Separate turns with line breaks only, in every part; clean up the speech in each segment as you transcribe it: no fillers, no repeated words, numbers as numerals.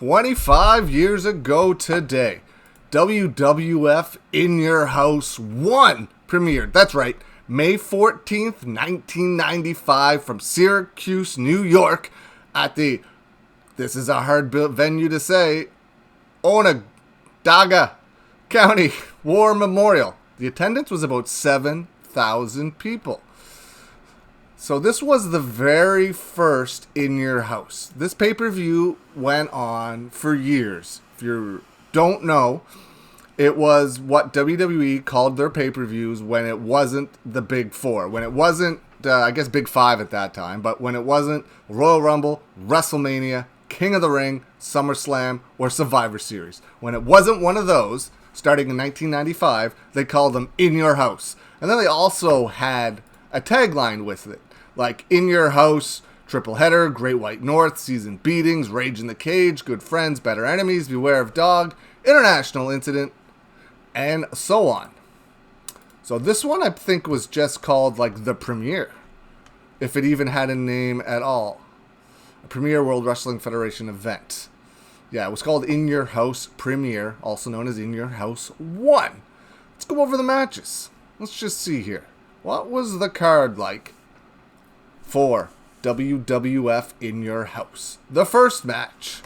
25 years ago today, WWF In Your House 1 premiered. That's right, May 14th, 1995 from Syracuse, New York at the, this is a hard venue to say, Onondaga County War Memorial. The attendance was about 7,000 people. So this was the very first In Your House. This pay-per-view went on for years. If you don't know, it was what WWE called their pay-per-views when it wasn't the Big Four. When it wasn't, I guess, Big Five at that time. But when it wasn't Royal Rumble, WrestleMania, King of the Ring, SummerSlam, or Survivor Series. When it wasn't one of those, starting in 1995, they called them In Your House. And then they also had a tagline with it. Like In Your House, Triple Header, Great White North, Season Beatings, Rage in the Cage, Good Friends, Better Enemies, Beware of Dog, International Incident, and so on. So this one I think was just called like the premiere, if it even had a name at all. A Premier World Wrestling Federation event. Yeah, it was called In Your House Premiere, also known as In Your House 1. Let's go over the matches. Let's just see here. What was the card like for WWF In Your House? The first match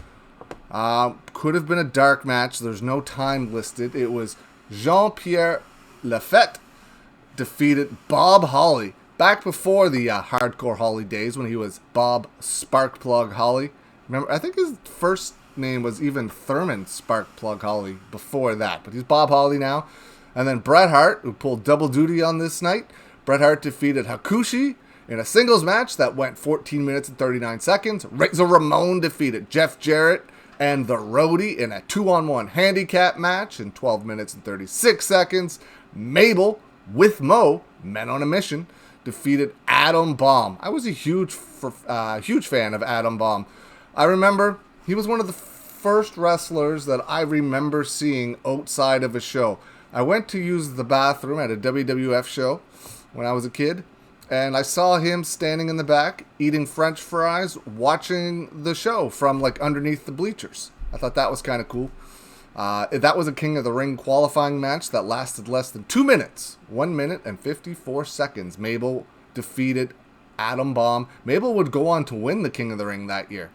could have been a dark match. There's no time listed. It was Jean-Pierre Lafette defeated Bob Holly back before the Hardcore Holly days when he was Bob Sparkplug Holly. Remember, I think his first name was even Thurman Sparkplug Holly before that, but he's Bob Holly now. And then Bret Hart, who pulled double duty on this night. Bret Hart defeated Hakushi in a singles match that went 14 minutes and 39 seconds. Razor Ramon defeated Jeff Jarrett and the Roadie in a 2-on-1 handicap match in 12 minutes and 36 seconds. Mabel with Mo, Men on a Mission, defeated Adam Bomb. I was a huge fan of Adam Bomb. I remember he was one of the first wrestlers that I remember seeing outside of a show. I went to use the bathroom at a WWF show when I was a kid, and I saw him standing in the back, eating French fries, watching the show from like underneath the bleachers. I thought that was kind of cool. That was a King of the Ring qualifying match that lasted less than 2 minutes. 1 minute and 54 seconds. Mabel defeated Adam Bomb. Mabel would go on to win the King of the Ring that year.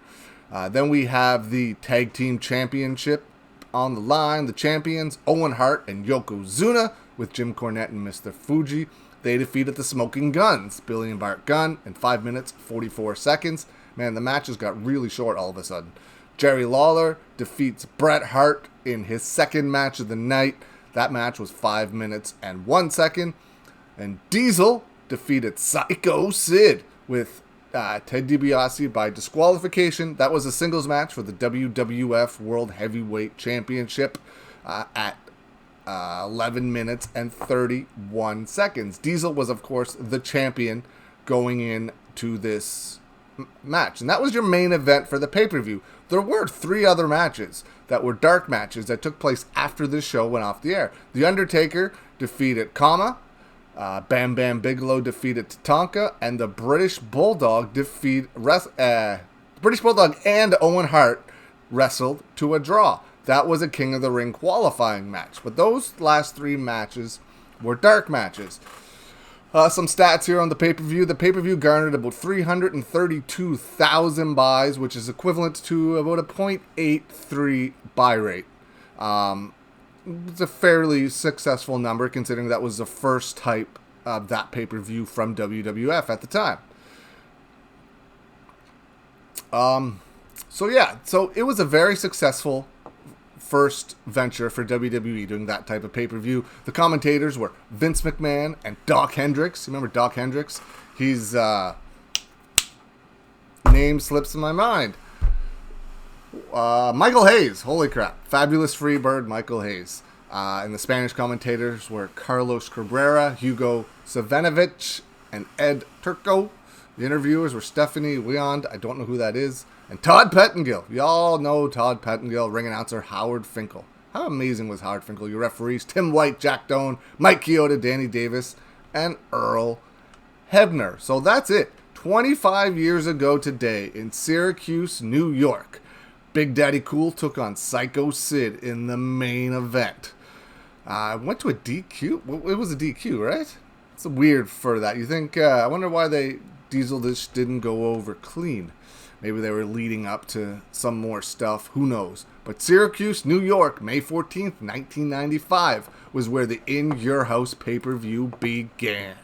Then we have the Tag Team Championship on the line. The champions, Owen Hart and Yokozuna, with Jim Cornette and Mr. Fuji. They defeated the Smoking Guns, Billy and Bart Gunn, in 5 minutes, 44 seconds. Man, the matches got really short all of a sudden. Jerry Lawler defeats Bret Hart in his second match of the night. That match was 5 minutes and 1 second. And Diesel defeated Psycho Sid with Ted DiBiase by disqualification. That was a singles match for the WWF World Heavyweight Championship at 11 minutes and 31 seconds. Diesel was, of course, the champion going into this match. And that was your main event for the pay-per-view. There were 3 other matches that were dark matches that took place after this show went off the air. The Undertaker defeated Kama. Bam Bam Bigelow defeated Tatanka. And the British Bulldog British Bulldog and Owen Hart wrestled to a draw. That was a King of the Ring qualifying match. But those last 3 matches were dark matches. Some stats here on the pay-per-view. The pay-per-view garnered about 332,000 buys, which is equivalent to about a 0.83 buy rate. It's a fairly successful number, considering that was the first type of that pay-per-view from WWF at the time. So it was a very successful first venture for WWE doing that type of pay-per-view. The commentators were Vince McMahon and Doc Hendricks. You remember Doc Hendricks? His name slips in my mind. Michael Hayes. Holy crap. Fabulous Freebird, Michael Hayes. And the Spanish commentators were Carlos Cabrera, Hugo Savinovich, and Ed Turco. The interviewers were Stephanie Leond. I don't know who that is. And Todd Pettengill. You all know Todd Pettengill. Ring announcer Howard Finkel. How amazing was Howard Finkel? Your referees, Tim White, Jack Doan, Mike Chioda, Danny Davis, and Earl Hebner. So that's it. 25 years ago today in Syracuse, New York. Big Daddy Cool took on Psycho Sid in the main event. Went to a DQ. It was a DQ, right? It's weird for that. You think? I wonder why Diesel just didn't go over clean. Maybe they were leading up to some more stuff. Who knows? But Syracuse, New York, May 14th, 1995 was where the In Your House pay-per-view began.